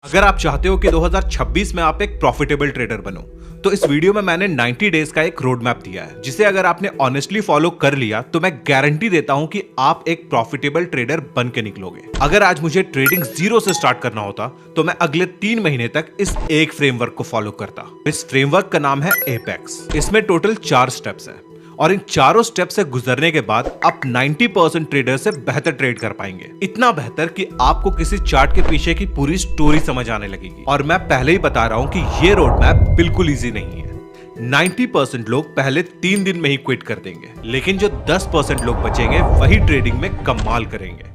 अगर आप चाहते हो कि 2026 में आप एक प्रॉफिटेबल ट्रेडर बनो, तो इस वीडियो में मैंने 90 डेज का एक रोड मैप दिया है, जिसे अगर आपने ऑनेस्टली फॉलो कर लिया तो मैं गारंटी देता हूं कि आप एक प्रॉफिटेबल ट्रेडर बन के निकलोगे। अगर आज मुझे ट्रेडिंग जीरो से स्टार्ट करना होता तो मैं अगले 3 महीने तक इस एक फ्रेमवर्क को फॉलो करता। इस फ्रेमवर्क का नाम है एपेक्स। इसमें टोटल 4 स्टेप्स हैं और इन चारों स्टेप से गुजरने के बाद आप 90% ट्रेडर से बेहतर ट्रेड कर पाएंगे। इतना बेहतर कि आपको किसी चार्ट के पीछे की पूरी स्टोरी समझ आने लगेगी। और मैं पहले ही बता रहा हूं कि ये रोड मैप बिल्कुल इजी नहीं है। 90% लोग पहले 3 दिन में ही क्विट कर देंगे, लेकिन जो 10% लोग बचेंगे वही ट्रेडिंग में कमाल करेंगे।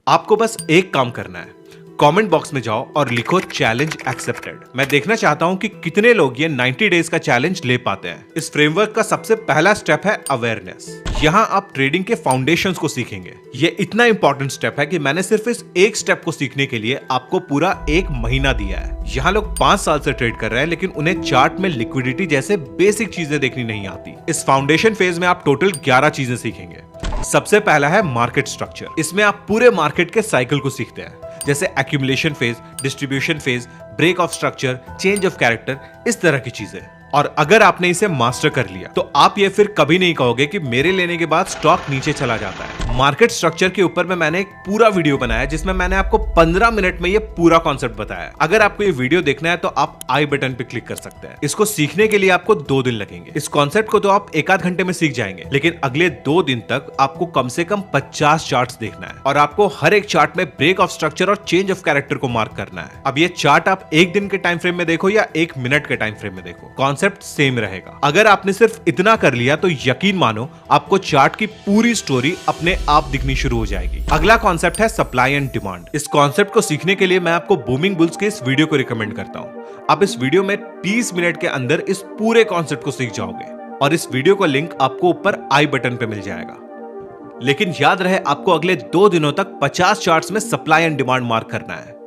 आपको बस एक काम करना है, कमेंट बॉक्स में जाओ और लिखो चैलेंज एक्सेप्टेड। मैं देखना चाहता हूं कि कितने लोग ये 90 डेज का चैलेंज ले पाते हैं। इस फ्रेमवर्क का सबसे पहला स्टेप है अवेयरनेस। यहाँ आप ट्रेडिंग के फाउंडेशंस को सीखेंगे। ये इतना इंपॉर्टेंट स्टेप है कि मैंने सिर्फ इस एक स्टेप को सीखने के लिए आपको पूरा 1 महीना दिया है। यहाँ लोग 5 साल से ट्रेड कर रहे हैं, लेकिन उन्हें चार्ट में लिक्विडिटी जैसे बेसिक चीजें देखनी नहीं आती। इस फाउंडेशन फेज में आप टोटल 11 चीजें सीखेंगे। सबसे पहला है मार्केट स्ट्रक्चर। इसमें आप पूरे मार्केट के साइकिल को सीखते हैं, जैसे accumulation phase, distribution phase, break of structure, change of character, इस तरह की चीजें। और अगर आपने इसे मास्टर कर लिया तो आप ये फिर कभी नहीं कहोगे कि मेरे लेने के बाद स्टॉक नीचे चला जाता है। मार्केट स्ट्रक्चर के ऊपर में मैंने एक पूरा वीडियो बनाया जिसमें मैंने आपको 15 मिनट में ये पूरा कॉन्सेप्ट बताया। अगर आपको ये वीडियो देखना है तो आप आई बटन पे क्लिक कर सकते हैं। इसको सीखने के लिए आपको 2 दिन लगेंगे। इस कॉन्सेप्ट को तो आप 1 आध घंटे में सीख जाएंगे, लेकिन अगले 2 दिन तक आपको कम से कम 50 चार्ट्स देखना है और आपको हर एक चार्ट में ब्रेक ऑफ स्ट्रक्चर और चेंज ऑफ कैरेक्टर को मार्क करना है। अब ये चार्ट आप 1 दिन के टाइम फ्रेम में देखो या 1 मिनट के टाइम फ्रेम में देखो, कॉन्सेप्ट सेम रहेगा। अगर आपने सिर्फ इतना कर लिया तो यकीन मानो आपको चार्ट की पूरी स्टोरी अपने आप दिखनी शुरू हो जाएगी। अगला कॉन्सेप्ट है सप्लाई एंड डिमांड। इस कॉन्सेप्ट को सीखने के लिए मैं आपको बूमिंग बुल्स के इस वीडियो को रिकमेंड करता हूं। आप इस वीडियो में 30 मिनट के अंदर इस पूरे कॉन्सेप्ट को सीख जाओगे और इस वीडियो का लिंक आपको ऊपर आई बटन पे मिल जाएगा। लेकिन याद रहे, आपको अगले 2 दिनों तक 50 चार्ट्स में सप्लाई एंड डिमांड मार्क करना है।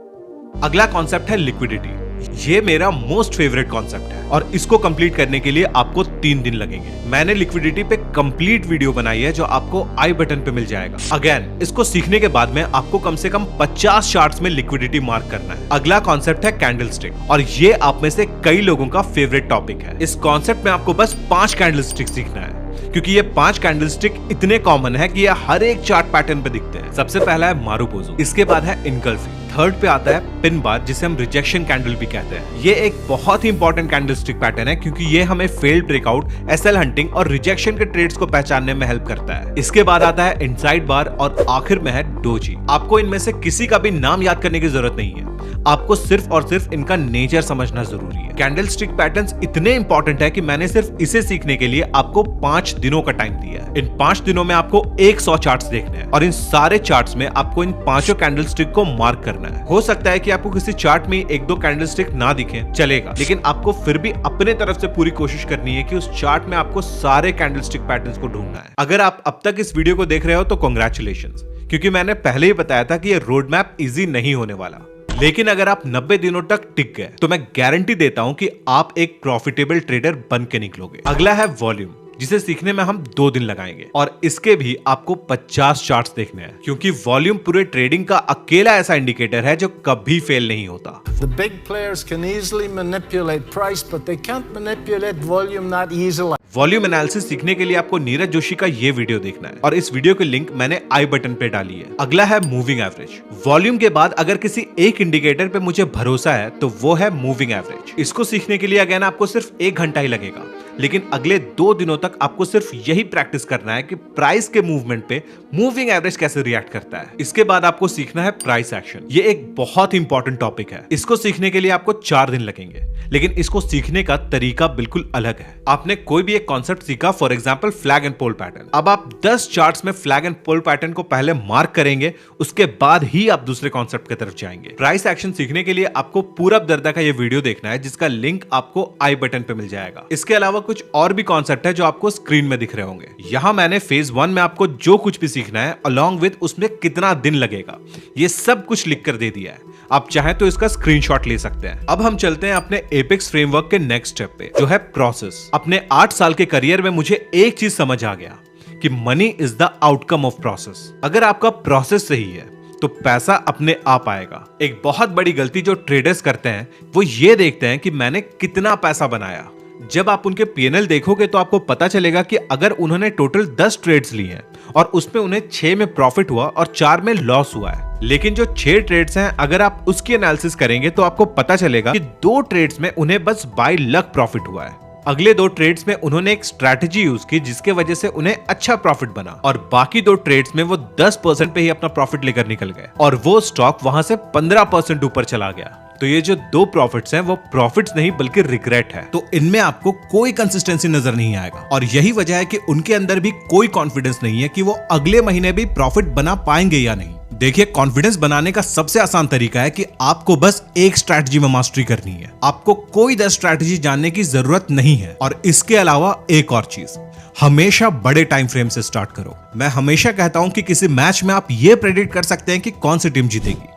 अगला कॉन्सेप्ट है लिक्विडिटी। ये मेरा मोस्ट फेवरेट कॉन्सेप्ट है और इसको कंप्लीट करने के लिए आपको 3 दिन लगेंगे। मैंने लिक्विडिटी पे कंप्लीट वीडियो बनाई है जो आपको आई बटन पे मिल जाएगा। अगेन, इसको सीखने के बाद में आपको कम से कम 50 चार्ट्स में लिक्विडिटी मार्क करना है। अगला कॉन्सेप्ट है कैंडलस्टिक और ये आप में से कई लोगों का फेवरेट टॉपिक है। इस कॉन्सेप्ट में आपको बस 5 कैंडलस्टिक सीखना है, क्योंकि ये 5 कैंडलस्टिक इतने कॉमन है कि ये हर एक चार्ट पैटर्न पे दिखते हैं। सबसे पहला है मारुबोजो, इसके बाद है इनकल्फी, थर्ड पे आता है पिन बार जिसे हम रिजेक्शन कैंडल भी कहते हैं। ये एक बहुत ही इंपॉर्टेंट कैंडलस्टिक पैटर्न है क्योंकि ये हमें फेल्ड ब्रेकआउट, एसएल हंटिंग और रिजेक्शन के ट्रेड्स को पहचानने में हेल्प करता है। इसके बाद आता है इनसाइड बार और आखिर में है डोजी। आपको इनमें से किसी का भी नाम याद करने की जरूरत नहीं है, आपको सिर्फ और सिर्फ इनका नेचर समझना जरूरी है। कैंडलस्टिक पैटर्न्स इतने इंपॉर्टेंट है कि मैंने सिर्फ इसे सीखने के लिए आपको 5 दिनों का टाइम दिया है। इन 5 दिनों में आपको 100 चार्ट्स देखने हैं और इन सारे चार्ट्स में आपको इन 5 कैंडलस्टिक को मार्क करना है। हो सकता है कि आपको किसी चार्ट में 1-2 कैंडलस्टिक ना दिखे, चलेगा, लेकिन आपको फिर भी अपने तरफ से पूरी कोशिश करनी है कि उस चार्ट में आपको सारे कैंडलस्टिक पैटर्न्स को ढूंढना है। अगर आप अब तक इस वीडियो को देख रहे हो तो कांग्रेचुलेशंस, क्योंकि मैंने पहले ही बताया था कि ये रोड मैप इजी नहीं होने वाला। लेकिन अगर आप 90 दिनों तक टिक गए तो मैं गारंटी देता हूं कि आप एक प्रॉफिटेबल ट्रेडर बन के निकलोगे। अगला है वॉल्यूम, जिसे सीखने में हम 2 दिन लगाएंगे और इसके भी आपको 50 चार्ट्स देखने हैं, क्योंकि वॉल्यूम पूरे ट्रेडिंग का अकेला ऐसा इंडिकेटर है जो कभी फेल नहीं होता। The big players can easily manipulate price, but they can't manipulate volume that easily. Volume analysis सीखने के लिए आपको नीरज जोशी का ये वीडियो देखना है और इस वीडियो की लिंक मैंने आई बटन पे डाली है। अगला है मूविंग एवरेज। वॉल्यूम के बाद अगर किसी एक इंडिकेटर पे मुझे भरोसा है तो वो है मूविंग एवरेज। इसको सीखने के लिए अगेन आपको सिर्फ 1 घंटा ही लगेगा, लेकिन अगले 2 दिनों तक आपको सिर्फ यही प्रैक्टिस करना है कि प्राइस के मूवमेंट पे मूविंग एवरेज कैसे रिएक्ट करता है। इसके बाद आपको सीखना है प्राइस एक्शन। ये एक बहुत इंपॉर्टेंट टॉपिक है। इसको सीखने के लिए आपको 4 दिन लगेंगे, लेकिन इसको सीखने का तरीका बिल्कुल अलग है। आपने कोई भी एक कॉन्सेप्ट सीखा, for example flag and pole pattern. अब आप 10 चार्ट्स में फ्लैग एंड पोल पैटर्न को पहले मार्क करेंगे, उसके बाद ही आप दूसरे कॉन्सेप्ट की तरफ जाएंगे। प्राइस एक्शन सीखने के लिए आपको पूरब दर्दा का ये वीडियो देखना है, जिसका लिंक आपको आई बटन पे मिल जाएगा। इसके अलावा कुछ और भी कॉन्सेप्ट है जो आपको स्क्रीन में दिख रहे होंगे। यहाँ मैंने फेज 1 में आपको जो कुछ भी सीखना है अलॉन्ग विद उसमें कितना दिन लगेगा, ये सब कुछ लिख कर दे दिया है। आप चाहें तो इसका स्क्रीनशॉट ले सकते हैं। अब हम चलते हैं अपने एपेक्स फ्रेमवर्क के नेक्स्ट स्टेप पे, जो है प्रोसेस। अपने 8 साल के करियर में मुझे एक चीज समझ आ गया कि money is the outcome of process. अगर आपका प्रोसेस सही है तो पैसा अपने आप आएगा। एक बहुत बड़ी गलती जो ट्रेडर्स करते हैं वो ये देखते हैं कि मैंने कितना पैसा बनाया। जब आप उनके पीएनएल देखोगे तो आपको पता चलेगा कि अगर उन्होंने टोटल 10 ट्रेड्स ली हैं और उसमें उन्हें 6 में प्रॉफिट हुआ और 4 में लॉस हुआ है, लेकिन जो 6 ट्रेड्स हैं अगर आप उसकी एनालिसिस करेंगे तो आपको पता चलेगा कि 2 ट्रेड्स में उन्हें बस बाय लक प्रॉफिट हुआ है। अगले 2 ट्रेड्स में उन्होंने एक स्ट्रैटेजी यूज की जिसके वजह से उन्हें अच्छा प्रॉफिट बना, और बाकी 2 ट्रेड्स में वो 10% पे ही अपना प्रॉफिट लेकर निकल गए और वो स्टॉक वहां से 15% ऊपर चला गया। तो ये जो 2 प्रॉफिट्स हैं वो प्रॉफिट्स नहीं बल्कि रिग्रेट है। तो इनमें आपको कोई कंसिस्टेंसी नजर नहीं आएगा और यही वजह है कि उनके अंदर भी कोई कॉन्फिडेंस नहीं है कि वो अगले महीने भी प्रॉफिट बना पाएंगे या नहीं। देखिए, कॉन्फिडेंस बनाने का सबसे आसान तरीका है कि आपको बस एक स्ट्रैटेजी में मास्टरी करनी है। आपको कोई 10 स्ट्रैटेजी जानने की जरूरत नहीं है। और इसके अलावा एक और चीज, हमेशा बड़े टाइम फ्रेम से स्टार्ट करो। मैं हमेशा कहता हूं कि किसी मैच में आप ये प्रेडिक्ट कर सकते हैं कि कौन सी टीम जीतेगी,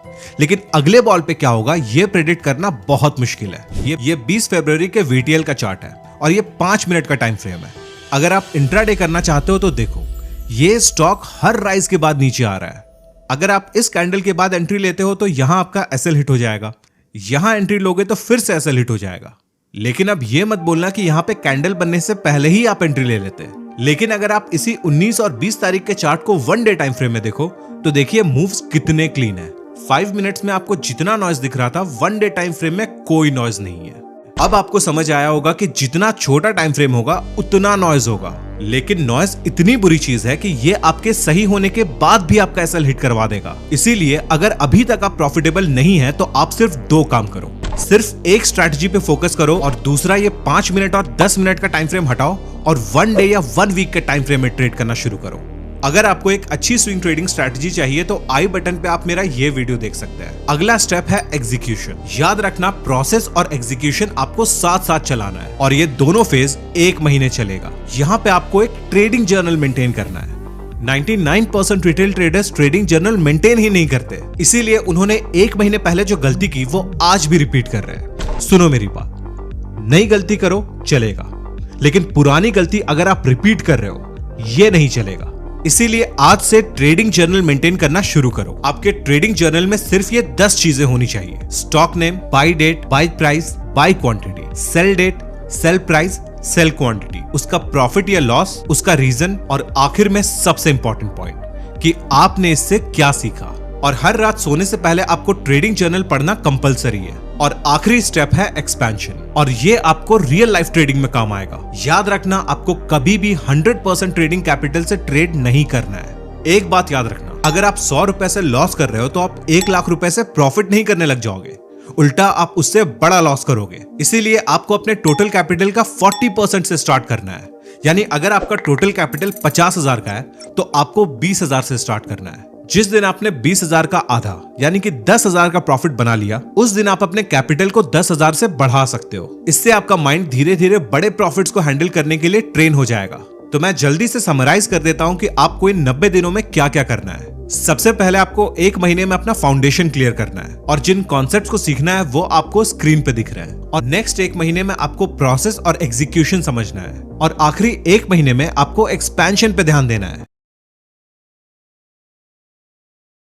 लेकिन अगले बॉल पे क्या होगा ये प्रेडिक्ट करना बहुत मुश्किल है। ये 20 फरवरी के VTL का चार्ट है और ये 5 मिनट का टाइम फ्रेम है। अगर आप इंट्राडे करना चाहते हो तो देखो, ये स्टॉक हर राइज के बाद नीचे आ रहा है। अगर आप इस कैंडल के बाद एंट्री लेते हो तो यहां आपका SL हिट हो जाएगा, यहां एंट्री लोगे तो फिर से SL हिट हो जाएगा। लेकिन अब ये मत बोलना कि यहां पे कैंडल बनने से पहले ही आप एंट्री ले लेते हैं। लेकिन अगर आप इसी 19 और 20 तारीख के चार्ट को 1 डे टाइम फ्रेम में देखो तो देखिए मूव्स कितने क्लीन है। 5 मिनट्स में आपको जितना नॉइज दिख रहा था 1 डे टाइम फ्रेम में कोई नॉइज नहीं है। अब आपको समझ आया होगा कि जितना छोटा टाइम फ्रेम होगा उतना नॉइज होगा, लेकिन नॉइज इतनी बुरी चीज है कि ये आपके सही होने के बाद भी आपका SL हिट करवा देगा। इसीलिए अगर अभी तक आप प्रॉफिटेबल नहीं है तो आप सिर्फ 2 काम करो। सिर्फ एक स्ट्रैटेजी पे फोकस करो और दूसरा ये 5 मिनट और 10 मिनट का टाइम फ्रेम हटाओ और 1 डे या 1 वीक के टाइम फ्रेम में ट्रेड करना शुरू करो। अगर आपको एक अच्छी स्विंग ट्रेडिंग स्ट्रैटेजी चाहिए तो आई बटन पे आप मेरा ये वीडियो देख सकते हैं। अगला स्टेप है एग्जीक्यूशन। याद रखना, प्रोसेस और एग्जीक्यूशन आपको साथ साथ चलाना है और ये दोनों फेज 1 महीने चलेगा। यहाँ पे आपको एक ट्रेडिंग जर्नल मेंटेन करना है। 99% retail traders trading journal maintain ही नहीं करते, इसीलिए उन्होंने 1 महीने पहले जो गलती की वो आज भी रिपीट कर रहे हैं। सुनो मेरी बात, नई गलती करो चलेगा, लेकिन पुरानी गलती अगर आप रिपीट कर रहे हो ये नहीं चलेगा। इसीलिए आज से ट्रेडिंग जर्नल मेंटेन करना शुरू करो। आपके ट्रेडिंग जर्नल में सिर्फ ये 10 चीजें होनी चाहिए: stock name, buy date, buy price, buy quantity, sell date, sell price, sell quantity, उसका प्रॉफिट या लॉस, उसका रीजन, और आखिर में सबसे इंपॉर्टेंट पॉइंट कि आपने इससे क्या सीखा। और हर रात सोने से पहले आपको ट्रेडिंग जर्नल पढ़ना कंपलसरी है। और आखिरी स्टेप है एक्सपेंशन, और ये आपको रियल लाइफ ट्रेडिंग में काम आएगा। याद रखना, आपको कभी भी 100% ट्रेडिंग कैपिटल से ट्रेड नहीं करना है। एक बात याद रखना, अगर आप 100 रुपए से लॉस कर रहे हो तो आप 1 लाख रुपए से प्रॉफिट नहीं करने लग जाओगे, उल्टा आप उससे बड़ा लॉस करोगे। इसीलिए आपको अपने टोटल कैपिटल का 40% से स्टार्ट करना है। यानी अगर आपका टोटल कैपिटल 50,000 का है तो आपको 20,000 से स्टार्ट करना है। जिस दिन आपने 20,000 का आधा यानी कि 10,000 का प्रॉफिट बना लिया, उस दिन आप अपने कैपिटल को 10,000 से बढ़ा सकते हो। इससे आपका माइंड धीरे धीरे बड़े प्रॉफिट्स को हैंडल करने के लिए ट्रेन हो जाएगा। तो मैं जल्दी से समराइज कर देता हूं कि आपको इन 90 दिनों में क्या क्या करना है। सबसे पहले आपको 1 महीने में अपना फाउंडेशन क्लियर करना है और जिन कॉन्सेप्ट्स को सीखना है वो आपको स्क्रीन पे दिख रहे हैं। और नेक्स्ट 1 महीने में आपको प्रोसेस और एग्जीक्यूशन समझना है और आखिरी 1 महीने में आपको एक्सपेंशन पे ध्यान देना है।